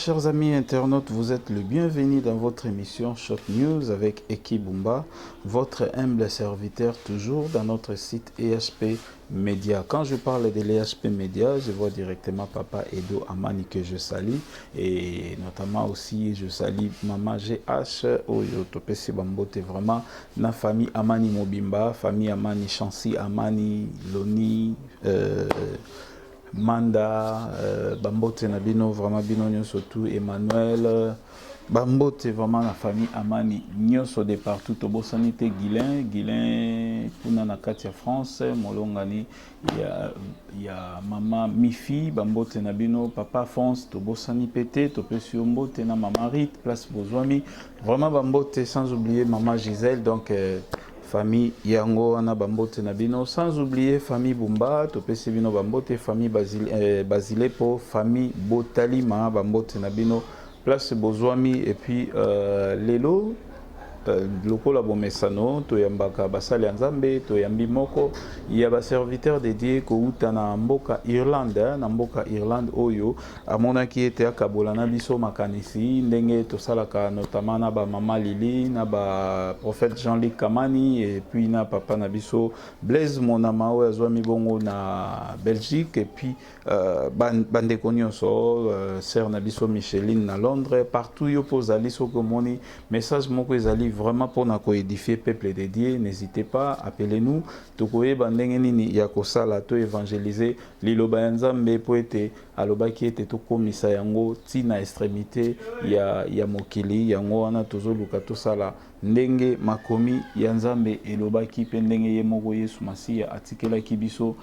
chers amis internautes, vous êtes le bienvenu dans votre émission Shot News avec Eki Bumba, votre humble serviteur toujours dans notre site EHP Média. Quand je parle de l'EHP Média, je vois directement Papa Edo Amani que je salue et notamment aussi je salue Maman GH Oyo Topesi Bambote, vraiment la famille Amani Mobimba, famille Amani Chancy Amani Loni Manda, Bambote Nabino, vraiment Bino surtout Emmanuel, Bambote vraiment la famille Amani, Nyoso de partout, Tobo Sanité Guilin, Puna Nakatia France, Molongani, il y a Maman Mifi, Bambote Nabino, Papa France, Tobo Sanipete, Topesi Ombote, na Maman Rite, Place Bozwami, vraiment Bambote, sans oublier Maman Gisèle, donc famille Yango Ana Bambote Nabino, sans oublier famille Bumba, Topesi Bino Bambote, famille Basilepo, famille Botalima Bambote Nabino, place Bozwami, et puis Lelo, lokola bomesano, Toyambaka Basali Anzambe, Toyambi Moko, il y a un serviteur dédié Kouta na Mboka Irlande, na Mboka Irlande Oyo, à mon qui était à Kabola Nabiso Makanisi, Ndenge Tosalaka, notamment na ba Mama Lili, na ba prophète Jean-Luc Kamani, et puis na Papa Nabiso Blaise Monamao, Azwami Bongo na Belgique, et puis Bande Konyoso, Sœur Nabiso Micheline na Londres, partout yo pose Aliso Komoni, message moko ezali vraiment pour nous édifier peuple dédié, n'hésitez pas, appelez-nous. Tokoye bandenge nini ya kosala to évangéliser liloba ya Nzambe po ete alobaki ete tokomisa yango tina extrémité ya mokili yango wana tozoluka tosala ndenge makomi ya Nzambe elobaki pe ndenge ye moko Yesu Masiya atikelaki biso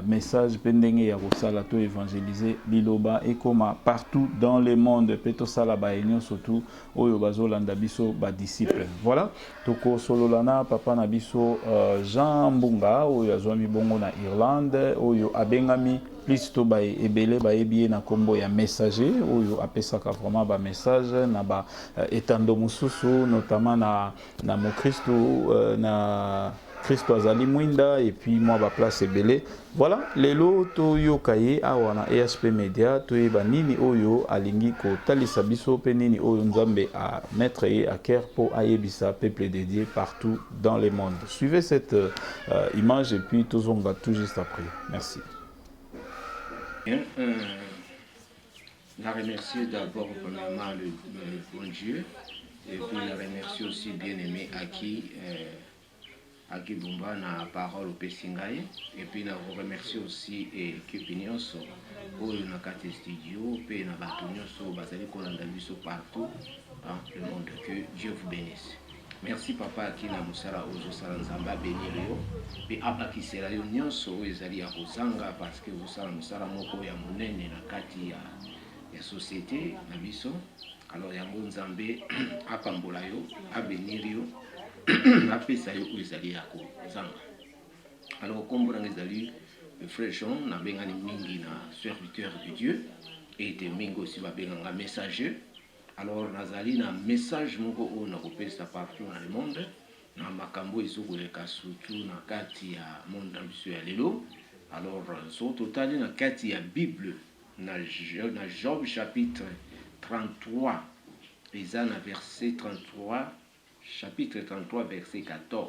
message pe ndenge ya kosala to évangéliser liloba ekoma partout dans le monde pe tosala ba union surtout oyo bazolanda biso ba disciples. Voilà, toko sololana papa na biso Jean Mbunga oyo azwami bongo na Irlande oyo abengami Listo ba ebele ba ebie na kombo ya messager oyo apesaka vraiment ba message na ba etando mususu notamment na mo Christo na Christo azali mwinda et puis moi ba place ebele. Voilà, lelo to yokaye awa na EHP Media to eba nini oyo alingi ko talisa biso pe nini oyo Nzambe a mettre et à cœur pour ayebisa peuple dédié partout dans le monde. Suivez cette image et puis tozonga tout juste après. Merci. Bien, la remercier d'abord premièrement le bon Dieu et puis la remercier aussi bien-aimé Aki Bumba na parole au Pessingaye et puis la remercier aussi équipe nyonso oyo na kati studio pe na bato nyonso bazali kolanda biso partout dans le monde. Que Dieu vous bénisse. Merci papa qui na musala ozo sala Nzamba bénir yo pe abakisela yo nyonso oyo ezali ya kozanga parce que osala musala moko ya monene na kati ya société na biso. Alors yango Nzambe apambola yo abénir yo apesa yo oyo ezali ya kozanga. Alors kombo na ezali le frère Jean na bengani mingi na serviteur de Dieu et de mingi aussi ba benganga messager. Alors nazali na message moko oyo na kopesa partout dans le monde na makambo ezokoleka surtout na kati ya monde na biso ya lelo. Alors so total na kati ya Bible na Job chapitre 33 eza na verset 33 chapitre 33 verset 14.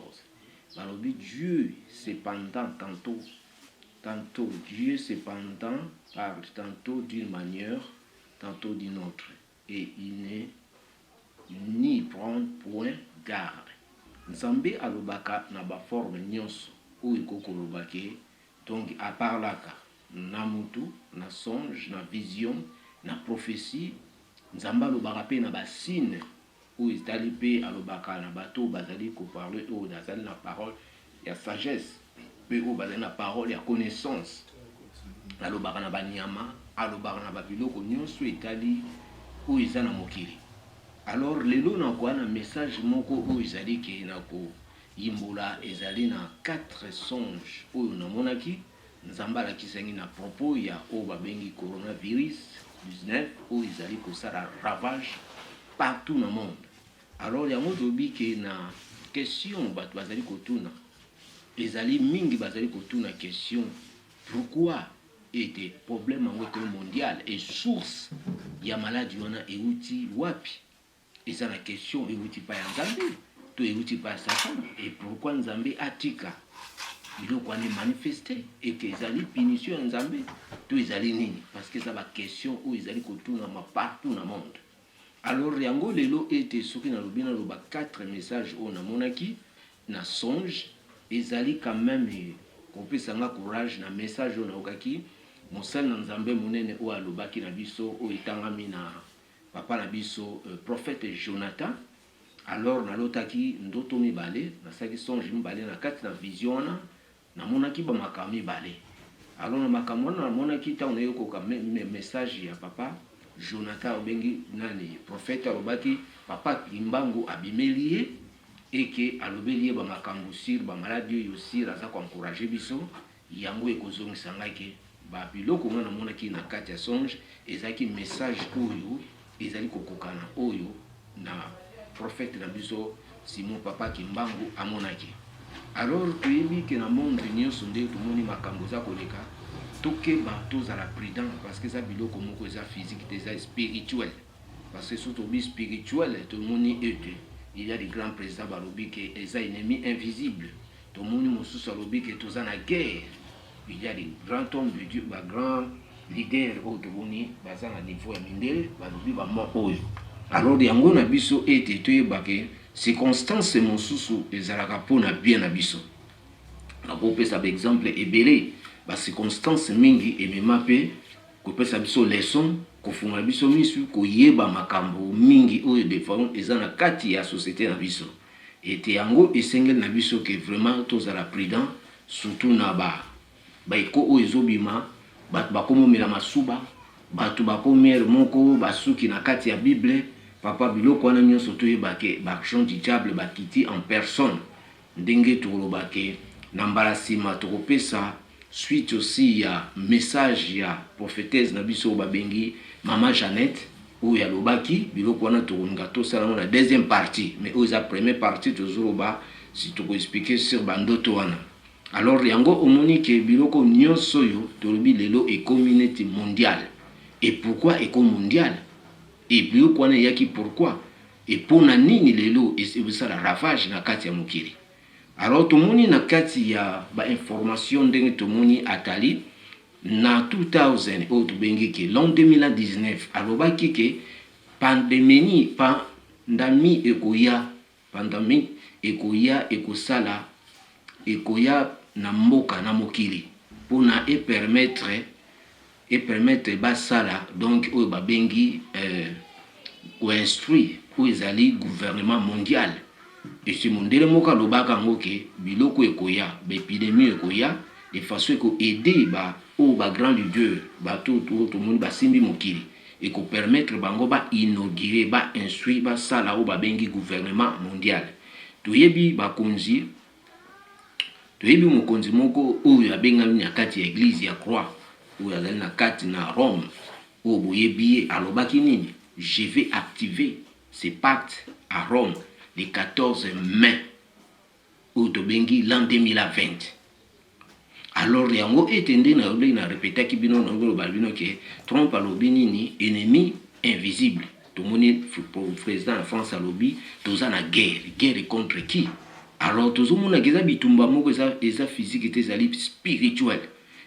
Balobi Dieu cependant tantôt Dieu cependant parle tantôt d'une manière tantôt d'une autre et il n'y prend point garde. Nzambe alobaka na ba forme nyonso oyo kokolobake donc aparlaka na mutu na songe na vision na prophétie. Nzambe alobaka pe na ba signe oyo ezali pe alobaka na bato bazali koparle oyo bazali na parole ya sagesse pe oyo bazali na parole ya connaissance. Alobaka na banyama alobaka na babiloko nyonso etali oyo eza na mokili. Alors lelo na kwa na message moko oyo ezali ke na ko yimbola ezali na 4 songes oyo namonaki Nzamba alakisangi na propos ya oyo babengi coronavirus 19 oyo ezali kosala ravage partout na monde. Alors yango tobi ke na question bato bazali kotuna ezali mingi bazali kotuna question pourquoi ete problème yango mondial et source ya maladie wana euti wapi eza na question euti pa ya Nzambe to euti pa ya Satan et pourquoi Nzambe atika biloko wana manifesté et que ezali punition ya Nzambe to ezali nini parce que ça ba question oyo ezali kotuna ma partout na monde. Alors yango lelo ete soki na lobina loba 4 messages oyo namonaki na songe ezali quand même kopesanga courage na message oyo naokaki mosali na Nzambe monene oyo alobaki na biso oyo etangami na papa na biso prophète Jonathan. Alors nalotaki ndoto mibale nasaki songe mibale na kati na vision wana namonaki ba makambo mibale. Alors na makambo wana namonaki ta onayokoka message ya papa Jonathan obengi nani prophète alobaki papa Kimbangu abimeliye et que alobeli ba makambo sur ba maladie yo sir aza ko encourager biso yango ekozongisa ngaki ba biloko ngana monaki na kati ya songe ezaki message oyo ezali kokokana oyo na prophète na biso Simon papa Kimbangu amonaki. Alors toyebi ke na monde nyonso nde tomoni makambo za koleka tokeba tozala prudent parce que ça biloko moko eza physique eza spirituel parce que surtout bi spirituel tomoni ete il y a des grands présidents balobi ke eza ennemi invisible tomoni mosusu alobi ke toza na guerre. Il y a des grands hommes de Dieu ba grands leaders oyo tomoni baza na niveau ya mindele balobi ba mo oyo. Alors yango na biso ete toyeba ke circonstance mosusu ezalaka mpona bien na biso nakopesa ba exemple ebele ba circonstance mingi emema mpe kopesa biso leçon kofungola biso misu koyeba makambo mingi oyo defend eza na kati ya société na biso ete yango esengeli na biso ke vraiment tozala prudent surtout na baeko oyo ezobima bato bakomomela masuba bato bakomere moko basuki na kati ya Bible papa biloko wana nyonso toyebake baaction du diable bakiti en personne ndenge tokolobake na mbala nsima tokopesa suite aussi ya message ya prophétesse na biso babengi mama Jeannette oyo alobaki biloko wana tokolinga tosala na deuxième partie mais oyo eza première partie tozoloba si tokoexpliquer sur bandoto wana. Alors yango omoni ke biloko nyonso oyo tolobi lelo e communauté mondiale et pourquoi éco mondiale et biloko wana yaki pourquoi et pona nini lelo esala ravage na kati ya mokili. Alors tomoni na kati ya ba information ndenge tomoni atali na 2000 oyo tobengi ke l'an 2019 alobaki ke pandémie ekoya ekosala ekoya na mboka na mokili pona permettre basala donc oyo babengi instruire oyo ezali gouvernement mondial et ce mondele moka lobaka ngoke biloko ekoya ba épidémie ekoya de façon eko aider ba o ba grand leader ba tout monde ba simbi mokili et ko permettre bango ba inaugurer ba instruire ba sala o ba bengi gouvernement mondial. Toyebi mokonzi moko oyo abengami na kati ya église ya croix oyo azali na kati na Rome oyo boyebi alobaki nini je vais activer ce pacte à Rome le 14 mai oyo tobengi l'an 2020. Alors yango etende na répétaki bino na ngolo bino ke Trump alobi nini ennemi invisible tomoni président de France alobi toza na guerre contre qui. Alors tozomona keza bitumba moko eza physique et ezali spirituel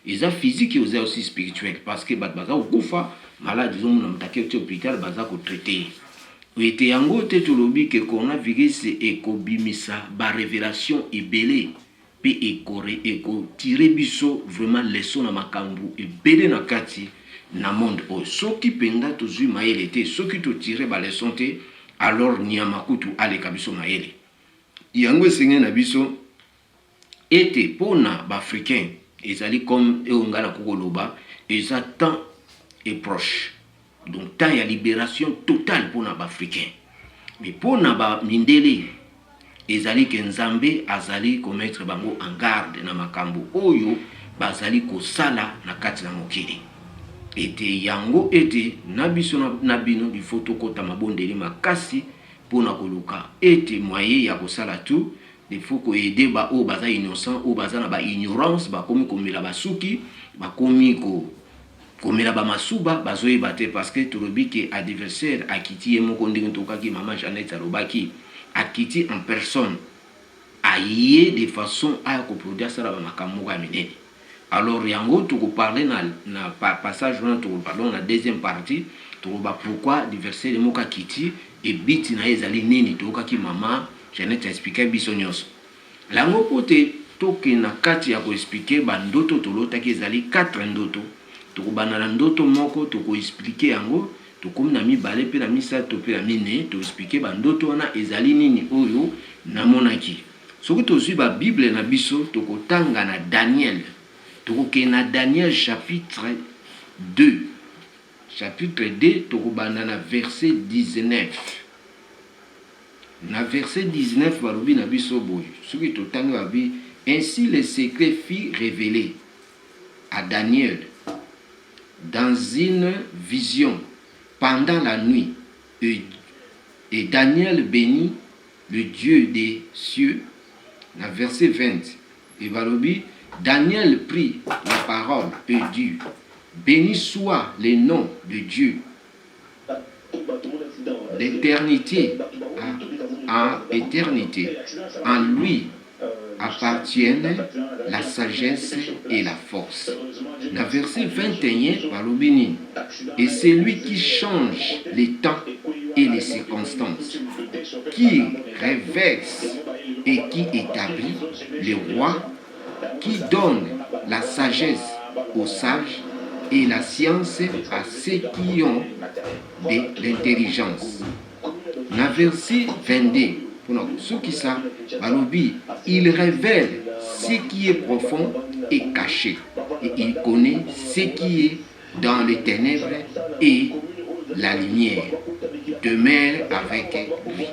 eza physique et aussi spirituel parce que bat baza okufa malade zomona mutake au hôpital baza ko traiter ete yango te tolobi ke coronavirus ekobimisa ba révélation ebele pe eko tirer biso vraiment leçon na makambu ebele na kati na monde o soki penda tozui mayele te soki to tirer ba leçon te alors nyamakutu aleka biso mayele yango esengeli na biso ete pona ba africain ezali comme eongana kokoloba eza temps est proche donc temps ya libération totale pona ba africain mais pona ba mindele ezali ke Nzambe azali komettre bango en garde na makambo oyo bazali kosala na kati na mokili ete yango ete na biso na bino il faut tokota mabondeli makasi pona koluka ete moyen ya kosala tout il faut ko aider ba o baza innocent o baza na ba ignorance ba komi komela basuki bakomi komela bamasuba bazoyeba te parce que tolobi ke adversaire akiti ye moko ndenge tokaki mama Jeannette alobaki akiti en personne aye de façon aya koproduire asala bamakambo moko ya minene. Alors yango tokoparle na passage wana tokoparle na deuxième partie toloba pourquoi adversaire moko akiti et biti na ezali nini tokaki mama Jeannette expliquer biso nyonso. Lango pote toke na kati ya ko expliquer bandoto tolotaki ezali 4 ndoto. Tokobana na ndoto moko toko expliquer yango tokomi na mibale pe na misato pe na mine to expliquer bandoto wana ezali nini oyo namonaki. Soki tozwi ba Bible na biso tokotanga na Daniel. Tokoke na Daniel chapitre 2. Chapitre 2 tokobana na verset 19. Na verset 19 barobi na biso boy. Soki totanga babi ainsi le secret fut révélé à Daniel dans une vision pendant la nuit. Et Daniel bénit le Dieu des cieux. Dans verset 20, et Barobi, Daniel prit la parole et dit, béni soit le nom de Dieu d'éternité à éternité. En lui appartiennent la sagesse et la force. Dans verset 21, Balobini, et c'est lui qui change les temps et les circonstances, qui réverse et qui établit les rois, qui donne la sagesse aux sages et la science à ceux qui ont de l'intelligence. Dans verset 22, ce qui ça, il révèle ce qui est profond et caché, et il connaît ce qui est dans les ténèbres, et la lumière demeure avec lui.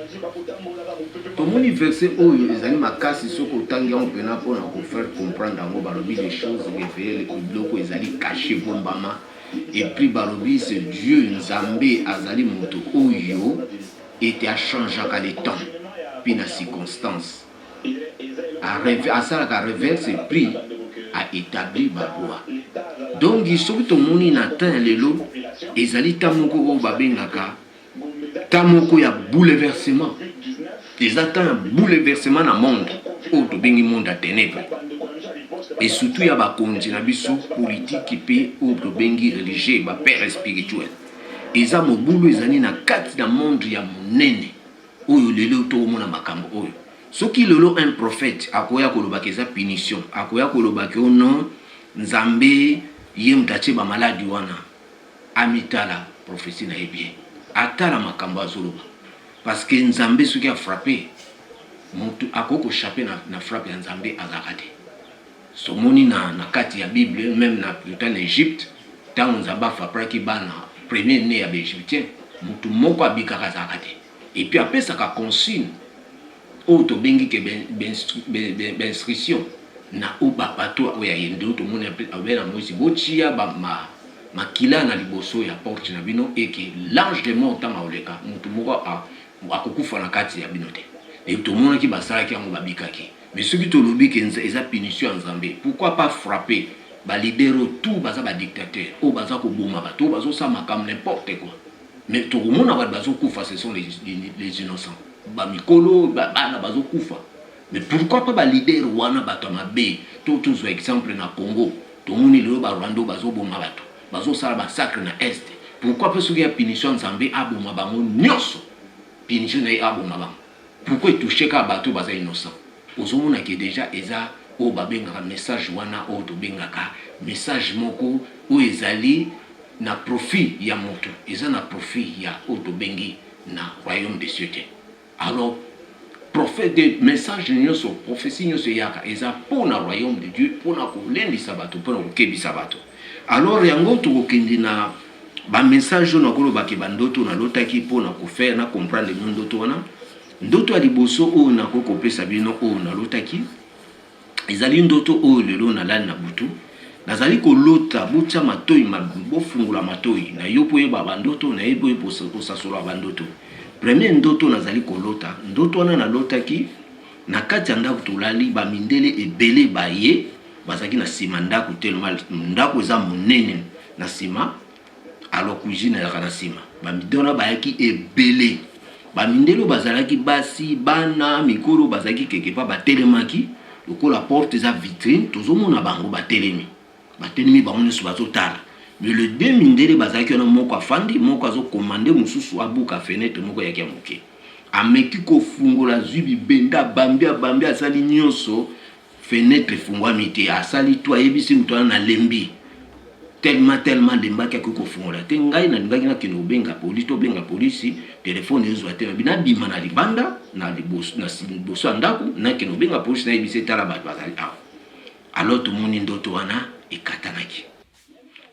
Ton verset où les animaux makasi soko tangi on peut pour nous faire comprendre en balobi les choses révélées les blocs ils allaient cacher bombama et puis balobi c'est Dieu Nzambe azali moto oyo était à changer à les temps puis na circonstances à ça la révèle c'est pris à établir baboa. Donc il faut que moni n'atteint les lots ezali tamoko o babengaka tamoko ya bouleversement. Ils attendent un bouleversement dans le monde, où tu bengi monde à ténèbres. Et surtout, il y a des politique qui paye ou tu bengi religieux, des pères spirituels. Ils ont un boulot, ils ont un cadre dans le monde, il y a un nene, où il y a tout le monde à makambo. Ce qui est un prophète, à quoi il y a une punition, à quoi il y a un nom, Nzambe, yem tache ba maladi wana, amitala, prophétie na bien. Atala makambo azoloba. Parce que Nzambe ce qui a frappé, a koko chapé na frappe Nzambe azakate. Somoni na kati ya Bible même na plutôt en Égypte, tant Nzambe frappé ki bana premier né à Égyptien, mutu moko abika azakate. Et puis après ça ka consigne auto bengi ke ben instruction na oba bato oya yendo to mona abela moisi bochia ba makila na liboso ya porte na bino et que l'ange de mort tanga oleka mutu moko akokufa na kati ya binote et tout le monde qui basala qui en babikaki mais ceux qui te lobi que eza punition en Zambie pourquoi pas frapper ba libérer tout baza ba dictateur o baza ko boma bato bazo sa makam n'importe quoi mais tout le monde a bazo kufa ce sont les innocents ba mikolo ba bana bazo kufa mais pourquoi pas ba libérer wana bato mabe tout exemple na Congo tout le monde le ba Rwanda bazo boma bato bazo sala ba sacre na est pourquoi pas ceux qui a punition en Zambie a boma bango nyonso punition na aboma bang. Pourquoi toucher ka bateau baza innocent? Ozomona ki déjà eza o babengaka message wana o to bengaka message moko o ezali na profit ya moto. Eza na profit ya o to bengi na royaume des cieux. Alors prophète de message nyonso prophétie nyonso yaka eza pour na royaume de Dieu pour na ko lendi sabato pour na ko kebi sabato. Alors yango to ko kendi na ba message na kolo ba ke bandoto na lotaki pour na ko faire na comprendre le ndoto wana. Ndoto ya liboso o na ko kopesa bino o na lotaki ezali ndoto o lelo na lani na butu nazali ko lota bucha matoi mabubo fungula matoi na yopo yeba bandoto na yebo ko sasola bandoto. Premier ndoto nazali ko lota ndoto wana na lotaki na kati ya ndako tolali ba mindele ebele baye bazaki na sima ndako tellement ndako eza monene na sima. Alors cuisine ya kana sima bamidona bayaki ebele bamindelo bazalaki basi bana mikolo bazaki kekepa batelemaki lokola porte eza vitrine tozomona bango batelemi bango nyonso bazotala. Mais le deux mindele bazalaki wana moko afandi moko azokomande mosusu abuka fenêtre moko yaki ya moke ameki kofungola zwi bibenda bambi asali nyonso fenêtre efungwami te asali to ayebisi moto wana na lembi tellement lembaki akoki kofungola te. Ngai nalingaki nakende kobenga polisi tobenga polisi telefone ezwa te bina bima na libanda na liboso ya ndako nakende kobenga polisi nayebisi tala bato bazali awa. Alors tomoni ndoto wana ekatanaki.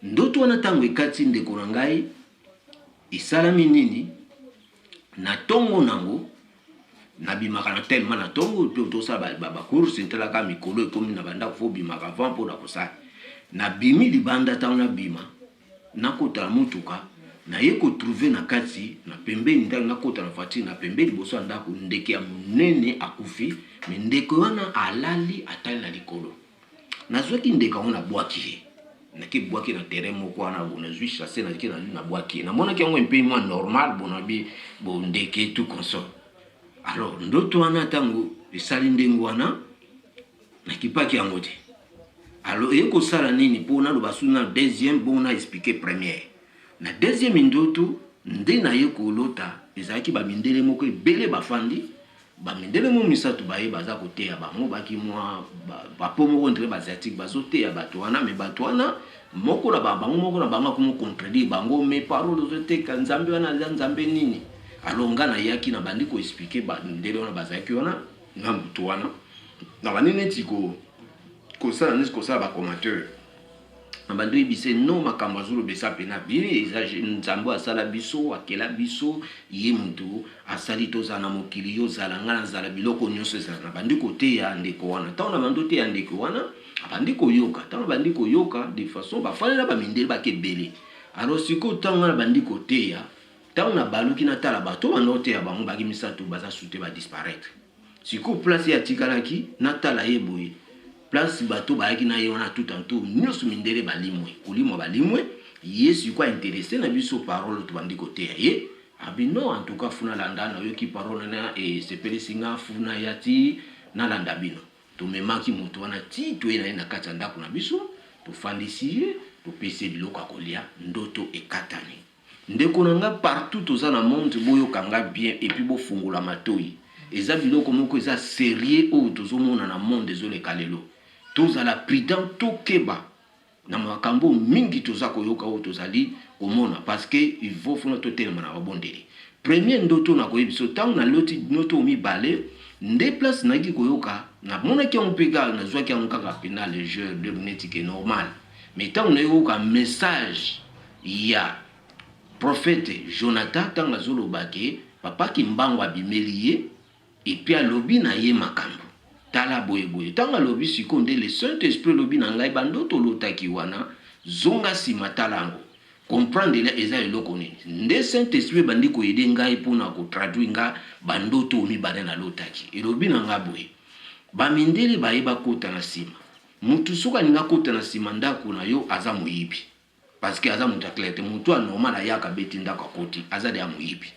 Ndoto wana ntango ekati ndeko na ngai esalami nini na tongo nango nabimaka na tellement na tongo mpe tosala bacourse ntelaka mikolo ekomi na bandako fo bimaka avant mpo na kosala nabimi libanda ntango nabima nakota mutuka naye kotrouve na kati na pembeni ntango nakota na voiture na pembeni liboso ya ndako ndeke ya monene akufi me ndeke wana alali atali na likolo. Nazwaki ndeke wana bwaki ye naki bwaki na terrain moko wana bona zwi chassé na ki na bwaki na mona ki yango un peu moins normal bona bi bo ndeke tout consort. Alors ndoto wana tango esali ndengo wana nakipaki yango te. Alors eko sala nini pona lo basuna deuxième bona expliquer première na deuxième ndoto nde na yeko lota ezaki ba mindele moko ebele bafandi bamindele mo misatu baye baza koteya bango baki mwa bapo moko ndre baziatique bazoteya bato wana me bato wana moko na bango moko na bango komo contredire bango me parole zoteka nzambe wana nzambe nini. Alors nga na yaki na bandi ko expliquer bandele wana bazaki wana na mtu wana na banene tiko ko sala nes ko sala ba commentateur na bandi bise no makambo azulu besa pena biri ezage nzambo asala biso akela biso ye mtu asali toza na mokili yo zala ngana zala biloko nyonso zala na bandi kote ya ndeko wana tawo na bandote ya ndeko wana abandi koyoka tawo bandi koyoka de façon ba fala na ba mindele ba kebele. Alors siko tawo na bandi kote ya tawo na baluki na tala bato banote ya bango baki misatu baza sute ba disparaître siko place ya tikalaki na tala yeboye place bato bayaki na ye wana tout en tout nyonso mindele balimwe kolimo balimwe yesu kwa intéressé na biso parole to bandi kote ya ye abino en tout cas funa landa na yoki parole na e sepeli singa funa yati na landa bino to memaki mutu wana ti to ena na kati ndako na biso to fandisi to pese biloko akolia ndoto ekatani ndeko nanga partout toza na monde boyo kanga bien et puis bo fungula matoi eza biloko moko eza sérieux o tozomona na monde ezole kalelo tozala prudent tokeba na makambo mingi toza koyoka o tozali komona parce que il faut funa totelema na babondeli. Premier ndoto na koyebiso tango na loti noto mibale nde place naki koyoka na mona ki ompeka na zwa ki onkaka pena le jeu de lunetique normal mais tango na yoka message ya prophète Jonathan tango azolobake papa ki mbango abimeli ye et puis alobi na ye makambo tala boye tanga lobi sikonde le Saint-Esprit lobi na ngai bandoto lotaki wana zonga sima talango comprendre la eza eloko nini nde Saint-Esprit bandi ko yede ngai pona ko traduire nga bandoto mibale na lotaki elobi na nga boye bamindele bayeba kota na sima mutu suka ninga kota na sima ndako na yo aza moyibi parce que aza mutu aklete mutu anormal ayaka beti ndako akoti aza de amoyibi.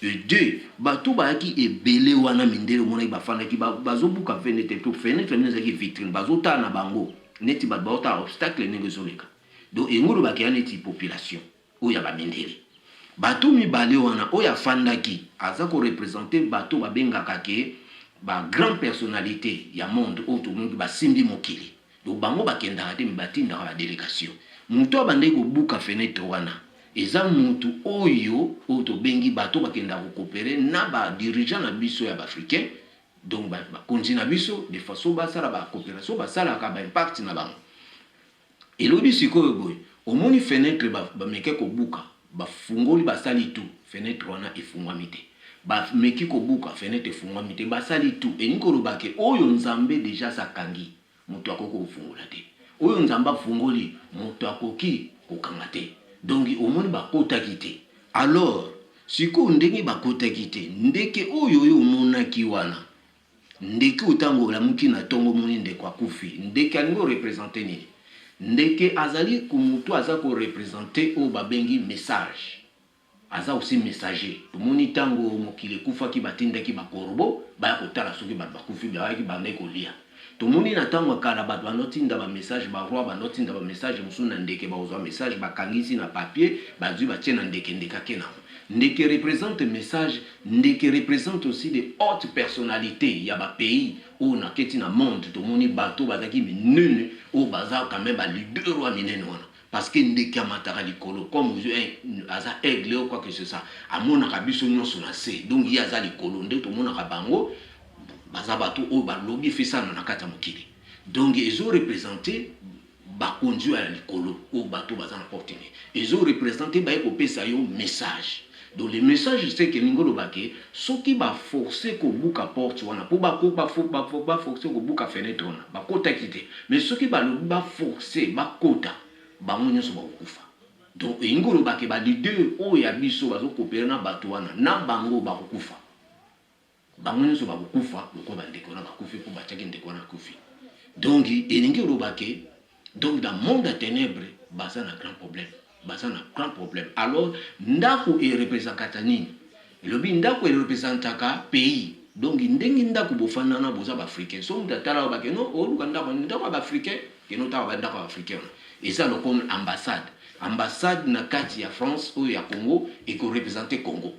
Et deux, bato bayaki ebele wana mindele mona bafandaki bazobuka fenêtre to fenêtre nezaki vitrine bazota na bango neti bata obstacle nengezoleka donc engolo bakia neti population oya ba mindele bato mibale wana oya fandaki aza ko représenter bato babengaka ke ba grand personnalité ya monde auto mungu basimbi mokili donc bango bakenda te batinda ba délégation muto abande ko buka fenêtre wana eza mutu oyo oto bengi bato bakenda ko coopérer na ba dirigeant na biso ya africain donc ba konzi na biso de façon basala ba coopération basala ka ba impact na bango elobi sikoyo boy omoni fenêtre ba meke ko buka ba fungoli basali tout fenêtre wana efungwami te ba meki ko buka fenêtre efungwami te basali tout eniko lobake oyo nzambe déjà sakangi mutu akoko fungula te oyo nzamba fungoli mutu akoki kokanga te. Donc au monde bakota kité. Alors, si ko ndenge bakota kité, ndeke oyo yo monaki wana. ndeke utango la muki na tongo moni ndeko akufi ndeke alingo représenter nini ndeke azali kumutu aza ko représenter o babengi message aza aussi messager tomoni tango mokile kufa ki batindaki bakorobo baya kotala soki bato bakufi bayaki bande kolia tomoni na tango kala bato banotinda ba message ba roi banotinda ba message musu na ndeke baozwa message bakangisi na papier bazwi batie na ndeke ndekake na ndeke représente message ndeke représente aussi des hautes personnalités ya ba pays ou na keti na monde tomoni bato bazaki minene ou baza quand même ba leader wa minene wana parce que ndeke amataka likolo comme aza aigle ou quoi que ce soit amonaka biso nyonso na se donc il y a za likolo nde tomonaka bango baza bato o balobi fesana na kata mokili donc ils ont représenté ba conduit à likolo o bato baza na porte ni ils ont représenté ba ko pesa yo message donc le message c'est que ngolo baké soki ba forcer ko buka porte wana po ba ko ba forcer ko buka fenêtre wana ba kota kité mais soki ba lobi ba forcer ba kota bango nyonso bakokufa donc ngolo baké ba leader o ya biso bazo coopérer na bato wana na bango bakokufa bango nyonso bakokufa loko bandeko na bakufi po batiaki ndeko na kufi donc elingi olobake donc dans monde à ténèbres baza na grand problème alors ndako erepresentaka nini elobi ndako erepresentaka pays donc ndenge ndako bofanana boza baafricain so mutu atala obake no oluka ndako ya baafricain keno taka bandako ya baafricain eza lokola ambassade na kati ya France oyo ya Congo ekorepresente Congo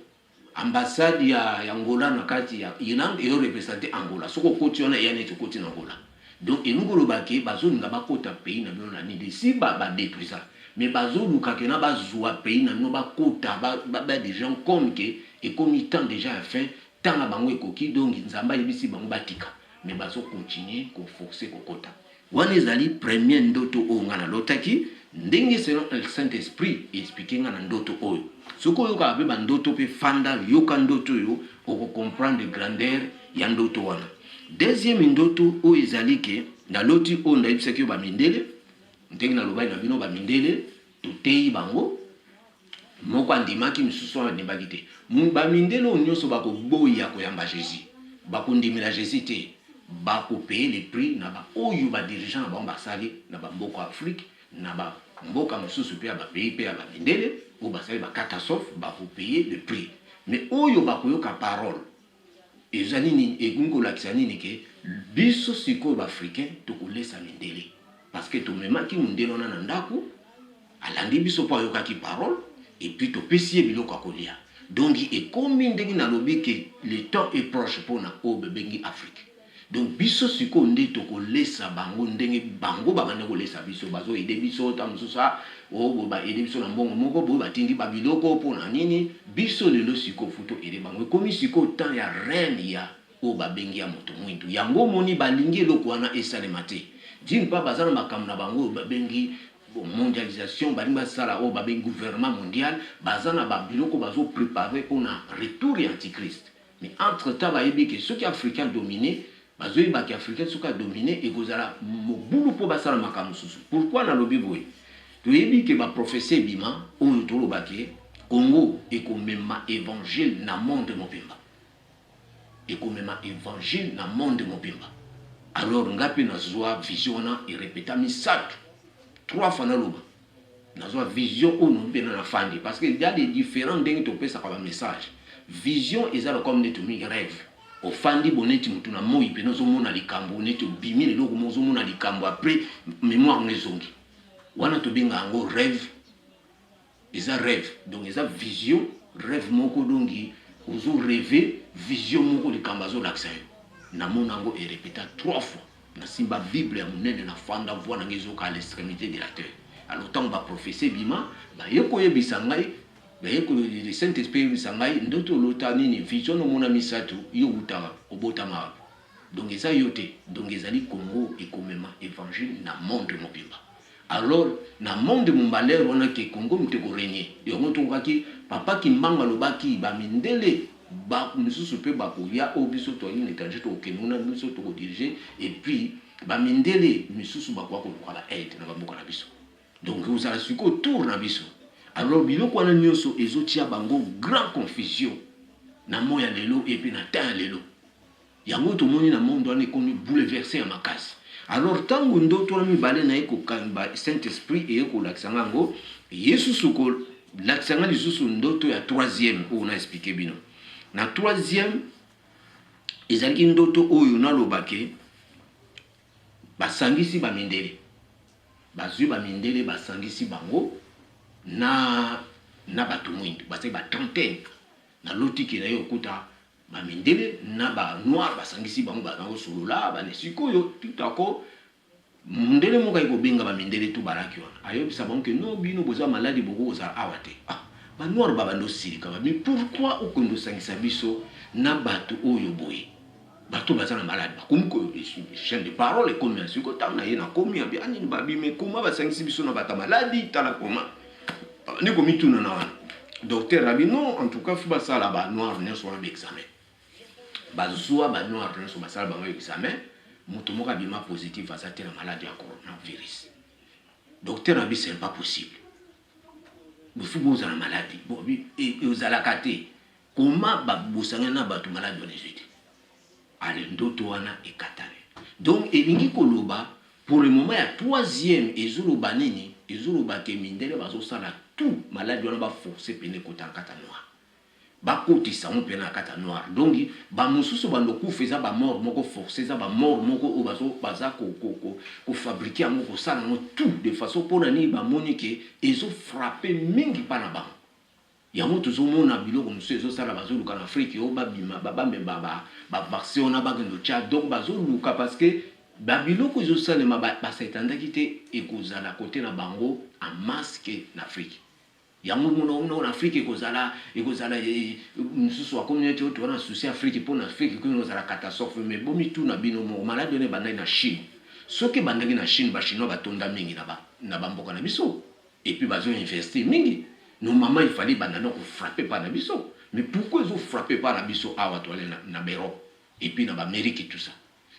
ambassade ya Angola na kati ya Iran et représenter Angola soko koti wana ya neto koti na Angola donc enungolo bake bazolinga bakota pays na bino na nini si ba détruire mais bazoluka ke na bazwa pays na no bakota ba des gens comme que et comme il temps déjà à fin tant na bango ekoki donc nzamba yebisi bango batika mais bazo continuer ko forcer ko kota wana ezali premier ndoto o ngana lotaki ndenge selon le Saint-Esprit expliquer ngana ndoto oyo soko yoka abe bandoto pe fanda yoka ndoto yo oko comprendre grandeur ya ndoto wana deuxième ndoto o ezali ke na loti o ndayibisa ke ba mindele ndenge na lobai na bino ba mindele tutei bango moko andimaki misusu andimaki te ba mindele o nyonso bako boya ko yamba Jésus bako ndimela Jésus te bako payer les prix na ba oyo ba dirigeant ba ambassadeur na ba mboko Afrique na ba mboka mususu pe ba pays pe ba mindele ou basali ba catastrophe ba ko payer le prix mais oyo ba koyoka parole ezali ni egungola kisani ni ke biso siko ba africain to kolesa mindele parce que to memaki mindele na ndako alandi biso pa yoka ki parole et puis to pesie biloko akolia donc et comme ndenge na lobi que le temps est proche pour na o bebengi Afrique donc biso siko nde to kolesa bango ndenge bango babane kolesa biso bazo ide biso ta mususa o ba ide biso na mbongo moko bo batindi ba biloko pona nini biso lelo siko futo ide bango komi siko temps ya reine ya o babengi ya moto mwindu yango moni balingi eloko wana esalema te d'une part bazana makambo na bango babengi mondialisation balinga sala o babengi gouvernement mondial bazana ba biloko bazo préparer pona retour ya antichrist mais entre temps ba yebi que ceux qui africains dominés bazoyi baki africain soka dominé et kozala mobulu po basala makambo susu pourquoi na lobi boy toyebi ke ba prophétie bima oyo to lobaki Congo ekomema évangile na monde mobimba ekomema évangile na monde mobimba alors ngapi nazwa vision na et répéta misatu 3 fois na loba nazwa vision oyo nobena na fandi parce que il y a des différents ndenge to pesa kwa message vision ezala comme ne to mi rêve ofandi boneti mutu na moi pe nozo mona likambo neti bimi le loko mozo mona likambo après mémoire nezongi wana to binga ngo rêve eza rêve donc eza vision rêve moko dongi ozo rêver vision moko likambo zo laksa yo na mona ngo et répéta 3 fois na simba bible ya munene na fanda voix na ngezo ka l'extrémité de la terre alors tant ba prophétie bima ba yeko yebisa ngai le Saint-Esprit bisangai ndoto lotani ni vision no mona misatu yo utama obotama donc eza yote donc ezali Congo ekomema évangile na monde mobimba alors na monde mombalero wana ke Congo mteko régner yo ngotongaki papa ki mbanga lobaki ba mindele ba misusu pe ba koya obiso to ni étranger to kenuna biso to diriger et puis ba mindele misusu ba kwa ko la aide na ba mboka na biso donc vous allez suko tour na biso alors biloko wana nyonso ezotia bango grand confusion na moya lelo et puis na temps lelo yango tomoni na monde wana ekomi bouleversé ya makasi. Alors tango ndoto na mibale na ekokamba Saint-Esprit ekolakisa ngango Yesu suko lakisa nga lisusu ndoto ya troisième oyo na expliqué bino. Na troisième ezalaki ndoto oyo nalobake basangisi bamindele bazwi bamindele basangisi bango na bato mwindu basaki ba trentaine na lotiki na yo okuta bamindele na ba noir basangisi bango bazango solola bane sikoyo tutako mundele moka ikobenga bamindele tu baraki wana ayobisa bango ke no bino boza maladi boko kozala awa te ba noir babando silika mais pourquoi okondo sangisa biso na bato oyo boye bato bazana malade bakomi ko chaîne de parole comme un siko tanga ye na komi abi anini babi mais comment basangisi biso na bata maladi tala comment ni komi tuna na wana docteur abi non en tout cas faut basala ba noir ne so ba examen bazwa ba noir ne so basala ba examen mutu moka bima positif à cette maladie à coronavirus docteur abi c'est pas possible mais faut vous la maladie bon et aux alakate comment ba bosanga na bato malade on est ale ndoto wana ekatane donc elingi koloba pour le moment ya troisième ezoloba nini ezoloba ke mindele bazosala tout malade wana ba forcer pene kotankata noir bakotisa mo pene akata noir donc ba mususu bandoku feza ba mort moko forcer za ba mort moko o baza ko fabriquer moko sala no tout de façon pour nani ba monike ezo frapper mingi pana ba yango tozomona biloko musu ezosala bazoluka na Afrique o babima babamemba ba vaccin na bagendo cha donc bazoluka parce que babiloko ezosalema basetandaki te ekozala côté na bango en masque na Afrique yango mona na Afrique ekozala mususu wa communauté to na souci Afrique pour na Afrique ko ezala catastrophe mais bomi tout na bino mo malade ne bandai na Chine soki bandaki na Chine ba chinois batonda mingi na bamboka na biso et puis bazo investir mingi. Nos mamans, il fallait qu'on frappe par Nabiso. Mais pourquoi ils ont frappé par Nabiso à Watoile na Bero et puis dans l'Amérique et tout ça.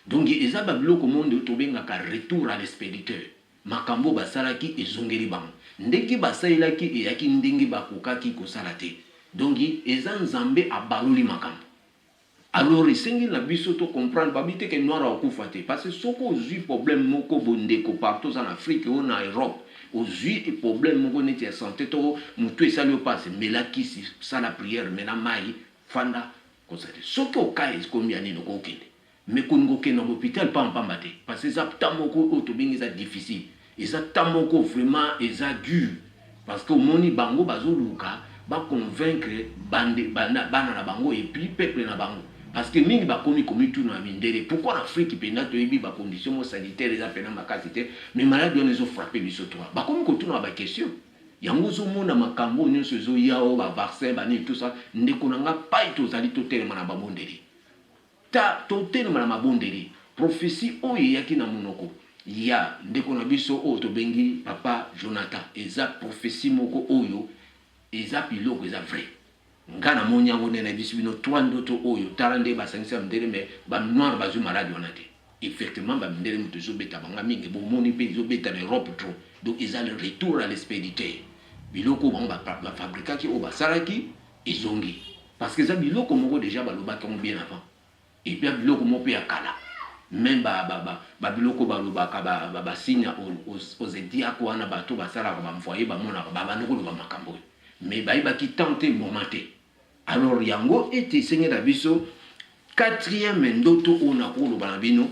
Donc, ils ont bablo comme monde de retour à l'expéditeur. Makambo basalaki et zongeri bang. Ndeki basailaki et yaki ndengi bakokaki kosalate. Donc, ils ont zambé à baloli makambo. Alors, ils sont la biso to comprendre babite que noir au koufate parce que soko zu problème moko bondeko partout en Afrique ou en Europe. Aux yeux et problèmes mon connaît santé to mutu ça lui passe mais là qui ça la prière mais la maille fanda constaté ce que cas est combien ni no kokende mais qu'on go ken hôpital pas en pambate parce que ça tamoko autobingi ça difficile et ça tamoko vraiment et ça dur parce que moni bango bazoluka ba convaincre bande bana na bango et puis peuple na bango parce que mingi ba komi tout na mindele pourquoi l'Afrique pena to yebi ba conditions sanitaires les apena makasité mais malade on les ont frappé biso toi ba komi ko tuna ba question yango zo mona makambo nyonso zo yao ba vaccin ba ni tout ça ndeko nanga pai to zali to telema na ba mondeli ta to telema na mabondeli prophétie oyo yaki na monoko ya ndeko na biso o to bengi papa Jonathan eza prophétie moko oyo eza piloko eza vrai ngana monyango nena bisibino twando to oyo tarande basangisa mdele me ba noir bazu malade onate effectivement ba mdele mutu zo beta banga mingi bo moni pe zo beta na Europe trop donc ils ont le retour à l'expéditeur biloko ba fabrikaki o basalaki ezongi parce que ça biloko moko déjà balobaki bien avant et puis biloko mo pe akala même ba biloko balobaka ba signe aux diako wana bato basala ba mfoyer ba mona ba banoko ba makambo mais ba ki tenter momenter. Alors yango était seigneur d'abiso quatrième ndoto ona ko lo banabino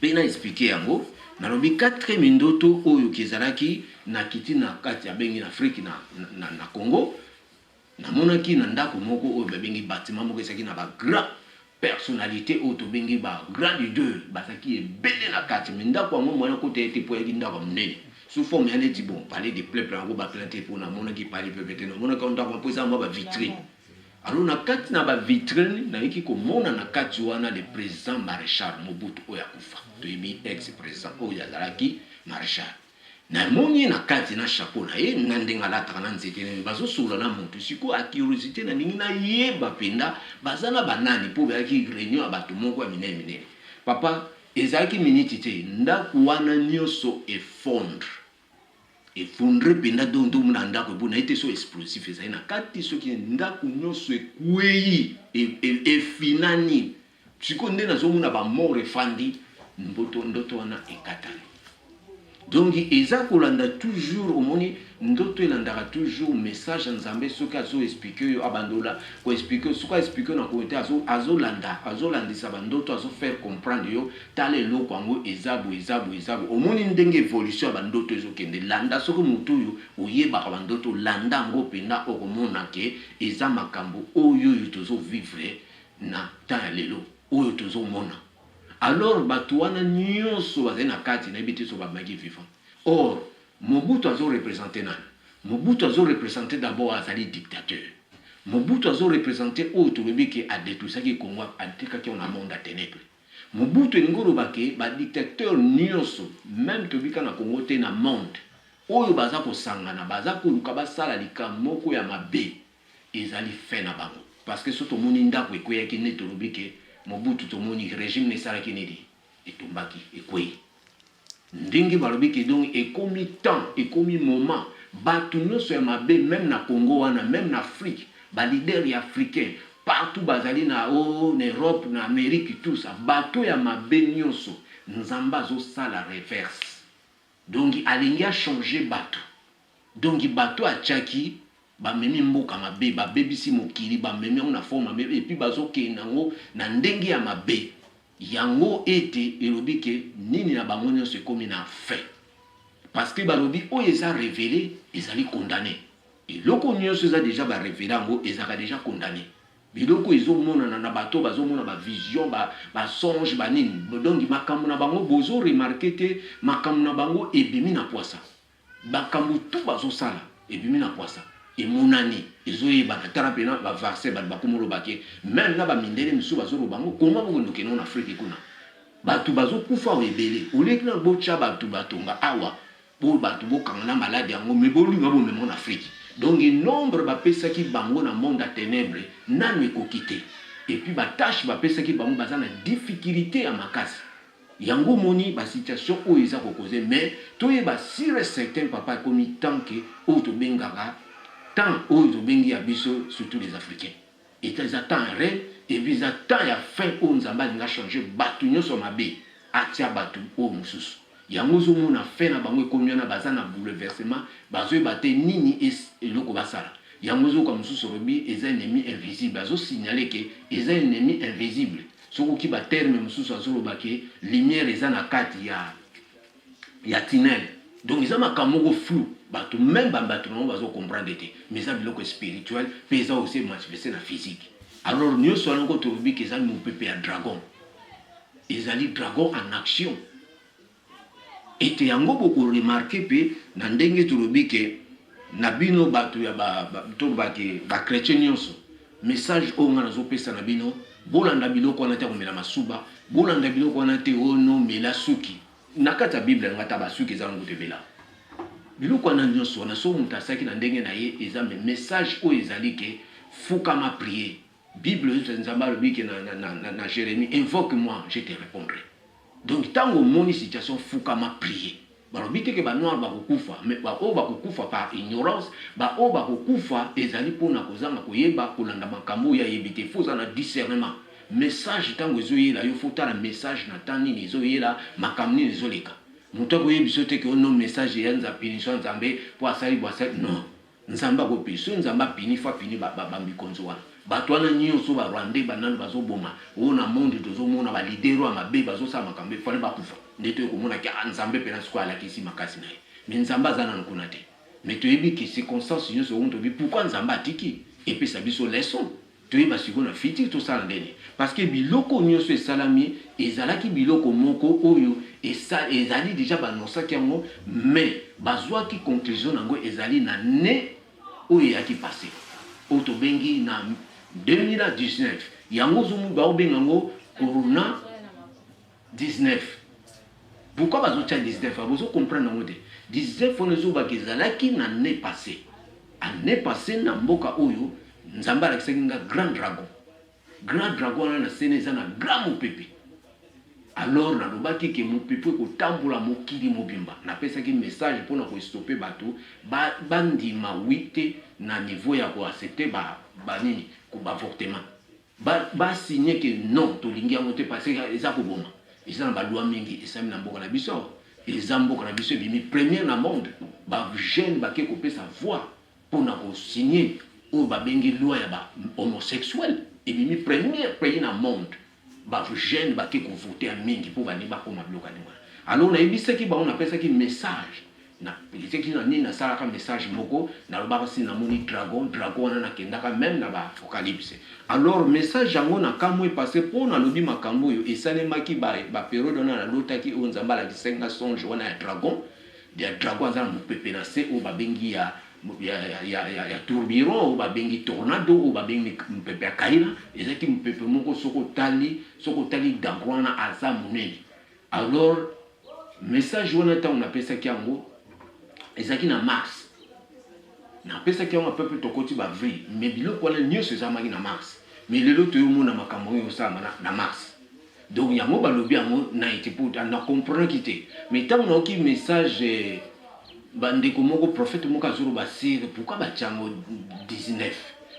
pena expliquer yango na lobi quatrième ndoto oyo kezalaki na kiti na kati ya bengi na Afrique na Congo na monaki na ndako moko oyo bengi bâtiment moko esaki na ba grand personnalité auto bengi ba grand leader basaki ebele na kati ndako ngo mwana ko te po yaki ndako munene sous forme ya neti bon parler de peuple ngo ba planter pour na monaki parler peuple na monaka ndako po ça mo ba vitrine. Alors na kati na ba vitrine na yiki ko mona na kati wana le président Maréchal Mobutu oya kufa to yebi ex président oya zalaki Maréchal na moni na kati na chapeau na ye na ndenga la taka na nzete bazo sula na mutu siko a curiosité na ningi na yeba penda bazana banani po ba ki réunion abato moko ya minene papa ezaki miniti te ndaku wana nyoso effondre penda dondo muna ndako bona ete so explosif ezali na kati soki ndako nyoso ekwei e finani siko nde nazomona bamort efandi ndoto wana ekatani. Donc eza kolanda toujours omoni ndoto elandaka toujours message nzambe soki azo expliquer yo abandola ko expliquer soki expliquer na komite azo landisa bandoto azo faire comprendre yo tala eloko yango ezabu omoni ndenge évolution ya bandoto ezokende landa soki mutu yo oyebaka bandoto landa yango mpena okomona ke eza makambo oyo tozo vivre na temps ya lelo oyo tozomona. Alors bato wana nyonso bazali na kati na ebite so bamaki vivant. Or Mobutu azo représenter nani? Mobutu azo représenter d'abord azali dictateur. Mobutu azo représenter oyo toyebi ke adétruisaki Congo atikaki on a monde à ténèbres. Mobutu ngoro bake ba dictateur nyonso même tobika na Congo te na monde oyo baza ko sangana baza ko luka basala likamoko ya mabe ezali fait na bango parce que soto moni ndako ekoyaki ne tolobi ke Mobutu tomoni régime ne sala kinedi etombaki ekwe ndenge balobi ke donc ekomi temps ekomi moment batu nyonso ya mabe même na Congo wana même na Afrique ba leader ya africain partout bazali na Europe na Amérique tout ça bato ya mabe nyonso nzamba zo sala reverse donc alingi a changer bato donc bato a tchaki ba memi mboka mabe ba bebisi mokili ba memi on a forme mabe et puis bazo ke nango na ndenge ya mabe yango ete elobi ke nini na bango nyonso ekomi na fait parce que balobi oyo eza révélé ezali condamné eloko nyonso eza déjà ba révélé yango ezaka déjà condamné biloko ezomona na bato bazomona ba vision ba songe ba nini donc makambo na bango bozo remarquer te makambo na bango ebimi na poisa bakambo tout bazosala ebimi na poisa emonani ezoyeba na tara pena ba verset ba komolo bake même na ba mindele misu bazolo bango koma bokondoke na Afrique kuna batu bazokufa ebele olekina bocha batu batonga awa bo batu bokanga malade yango mebolunga bo même en Afrique. Donc nombre ba pesa ki bango na monde à ténèbres nanu ekokite et puis ba tâche ba pesa ki bango bazana difficulté à makasi yango moni ba situation o eza ko causer mais toyeba sur certain papa comme tant que o to bengaka tant o to bengi ya biso surtout les Africains et ils attendent rien et puis ils attendent ya fin o nzamba nga changer batu nyoso mabe atia batu o mususu yango zo mona fin na bango ekomiana bazana bouleversement bazo bate nini eloko basala yango zo comme mususu robi eza ennemi invisible azo signaler que eza ennemi invisible soko ki ba terme mususu azo lobake lumière eza na kati ya tunnel donc ils ont makamoko flou bato même bato non bazo comprendre te mais ça biloko spirituel mais ça aussi manifesté na physique alors nous sommes encore tobi que ça nous pepe à dragon ezali dragon en action et yango beaucoup remarqué pe na ndenge tolobi ke na bino bato ya to ba chrétien nyonso message o ngana zo pesa na bino bolanda biloko wana te komela masuba bolanda biloko wana te ono mela suki nakata bible ngata basuki za ngo tebela biloko wana nyonso na so mutasaki na ndenge na ye ezambe message o ezali ke fukama prier bible nzamba lobi ke na Jérémie invoque-moi je te répondrai. Donc tango moni situation fukama prier balobi te ke ba noir ba kokufa mais ba o ba kokufa par ignorance ba o ba kokufa ezali pona kozanga koyeba kolanda makambo ya yebite foza na discernement message tango ezoyela yo fota la message na tani ezoyela makamni ezoleka muto ko yebiso te ke ono message ya nza punition nzambe po asali bo asali non nzamba ko piso nzamba pini fa pini ba mikonzo wana bato wana nyonso ba rwandais banani bazoboma ona monde tozomona ba leader wa mabe bazosala makambo fale bakufa ndeto komona ke nzambe pena siko alakisi makasi naye mais nzamba azana nkuna te mais toyebi ke circonstance nyonso on tobi pourquoi nzamba atiki et puis ça biso leçon toyeba siko na fiti to sala ndeni parce que biloko nyonso esalami ezalaki biloko moko oyo ezali déjà banosaki yango mais bazwaki conclusion nango ezali na ne oyo yaki passé oto bengi na 2019 yango zumu ba obenga ngo corona 19 pourquoi bazotia 19 vous comprendre ngo te 19 on ezo bakezalaki na ne passé année passé na mboka oyo nzamba la kisenga grand dragon na seneza na grand mopepe alors na lobaki ke mopepe ko tambola mokili mobimba na pesa ki message pour na ko stopper bato bandima 8 na niveau ya ko accepter ba nini ko ba avortement ba signer que non tolingi yango te parce que eza koboma eza na balwa mingi esami na mboka na biso eza mboka na biso ebimi première na monde bajeune bake kopesa voix mpona kosigner oyo babengi loi ya bahomosexuel ebimi première pays na monde bajeune bake kovote ya mingi mpo bani bakoma biloko ani wana alors nayebisaki bango napesaki message napelisaki na nini nasalaka message moko nalobaka si namoni dragon wana nakendaka même na baapocalypse alors message yango nakamwe passé mpo nalobi makambo oyo esalemaki baperiode wana nalotaki oyo nzambe alakisenga songe wana ya dragon aza na mopepe na se oyo babengi ya tourbillon oyo babengi tornado oyo babengi mopepe ya kaila ezalaki mopepe moko soki otali dragon wana aza monene alors message wana ntango napesaki yango ezalaki na mars napesaki yango pepe tokoti baavril mais biloko wana nyonso ezamaki na mars mais lelo toyomona makambo oyo osalama na mars donc yango balobi yango na ete mpo na comprendre te mais ntango naoki message bandeko moko prophète moko azoloba sire pourquoi batiango 19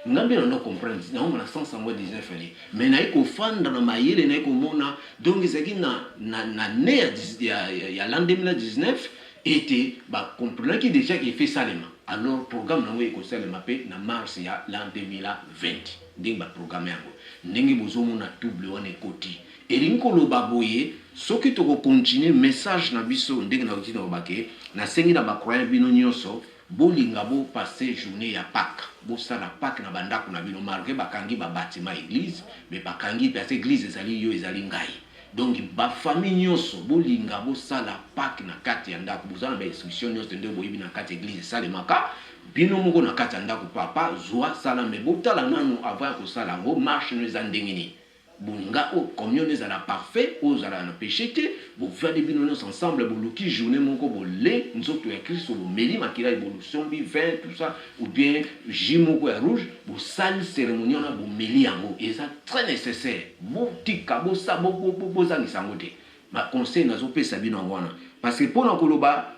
ngambi na comprendre naomona sens yango 19 ali mais naye kofanda na mayele naye komona donc ezalaki na ne ya l'an 2019 était comprenant qui déjà qui fait salema alors programme nango ekosalema pe na mars ya l'an 2020 ndenge programme yango ndenge bozomona double wana ekoti elingi koloba boye soki tokokontinue message na biso ndenge nakoki na obake nasengi na bakroya bino nyonso bolinga bopase journée ya Pâques bosala Pâques na bandako na bino malgré bakangi babatima église mais bakangi parce église ezali yo ezali ngai donc bafamille nyonso bolinga bosala Pâques na kati ya ndako bozala bainstruction nyonso nde boyebi na kati église esalemaka bino moko na kati ya ndako papa zwa sala me botala nano avant kosala yango marche no eza ndenge nini bunga o communion ezala parfait ozala na péché te bovandi bino nyonso ensemble boluki journée moko bole nzoto ya kristo bomeli makila bolosombi vin tout ça ou bien jus moko ya rouge bosali cérémonie wana bomeli yango eza très nécessaire botika bozangisa yango te baconseil nazopesa bino yango wana parce que mpona koloba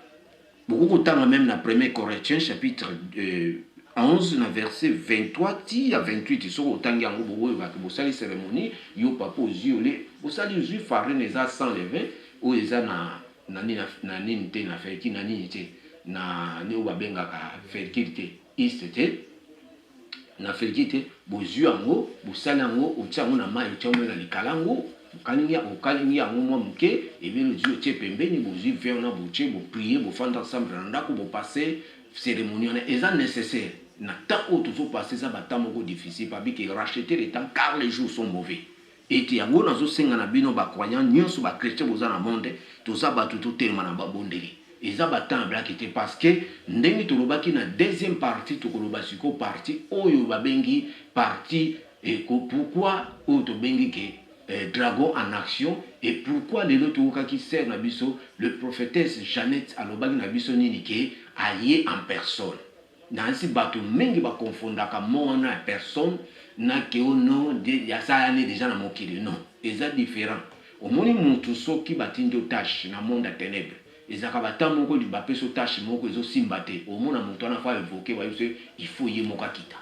bokokotanga même na 1 Corinthiens chapitre 11 na verset 23 ti à 28 soko otangi yango bokoyeba ke bosali cérémonie yo papa ozwi ole bosali ozwi farine eza sans levain oyo eza na nini te na ferki na nini te na oyo babengaka fertilité iste te na fertilité bozwi yango bosali yango otia yango na mai otia yango na likala yango okalingi yango mwa moke ebele ozwi otie pembeni bozwi vin na botie boprie bofanda ensemble na ndako bopase cérémonie wana eza nécessaire na temps où tout passé ça batam moko difficile pas que racheter le temps car les jours sont mauvais et ti yango nazo senga na bino ba croyant nyonso ba chrétien boza na monde toza ba tout tellement na babondeli eza batam bla qui était parce que ndenge to lobaki na deuxième partie to koloba siko partie oyo babengi partie et pourquoi oyo to bengi que dragon en action et pourquoi les autres qui sert na biso le prophétesse Jeannette alobaki na biso nini ke aye en personne nansi bato mingi ba confondaka mona personne na ke ono de ya ça ne déjà na mokili non eza différent omoni mutu soki batindo tâche na monde à ténèbres ezaka batam moko di bapeso tâche moko ezo simba te omona mutu ana fa évoquer wa yose il faut ye moko kita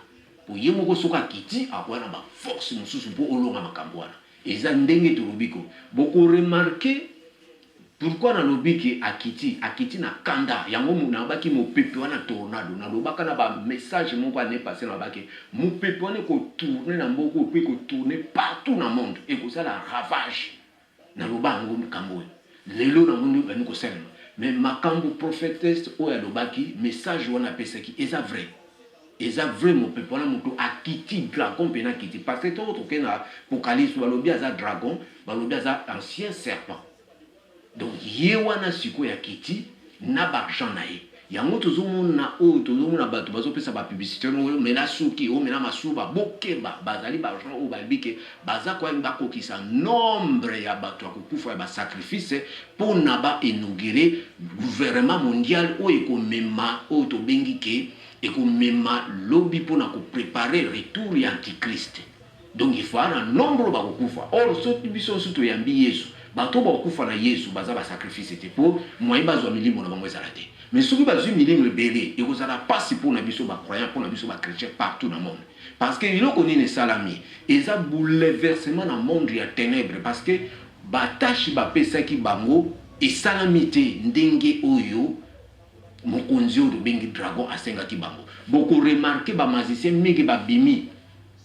po ye moko soka kiti akwana ba force mususu po olonga makambo wana eza ndenge to lobiko boko remarquer pourquoi na lobiki akiti na kanda yango na baki mo pepe wana tornado na lobaka na ba message moko ane passé na baki mo pepe wana ko tourner na mboko pe ko tourner partout na monde et ko ça la ravage na lobango makambo lelo na monde ba niko sema mais makambo prophétesse o ya lobaki message wana pesaki eza vrai mon pepe wana moto akiti dragon pena kiti parce que tout que na apocalypse balobi aza dragon balobi aza ancien serpent. Donc yewana siko ya kiti na bargent na ye yango tozomona o tozomona bato bazopesa ba publicité no mena suki o mena masuba bokeba bazali bargent o balbike baza kwa mbakokisa nombre ya bato akukufa ya ba sacrifice pour na ba inaugurer gouvernement mondial o ekomema o to bengi ke ekomema lobby pour na ko préparer retour ya antichrist. Donc il faut un nombre bakokufa or so biso surtout yambi Yesu bato bakufa na Yesu baza ba sacrifice te pour moyen bazwa milimo na bango ezala te. Mais soki bazwi milimo ebele ekozala pasi mpona biso ba croyant mpona biso ba chrétien partout dans le monde. Parce que iloko nini salami eza bouleversement na monde ya ténèbres parce que batashi bapesaki bango esalami te ndenge oyo mokonzi oyo bengi dragon asengaki bango. Boko remarqué ba magicien mingi babimi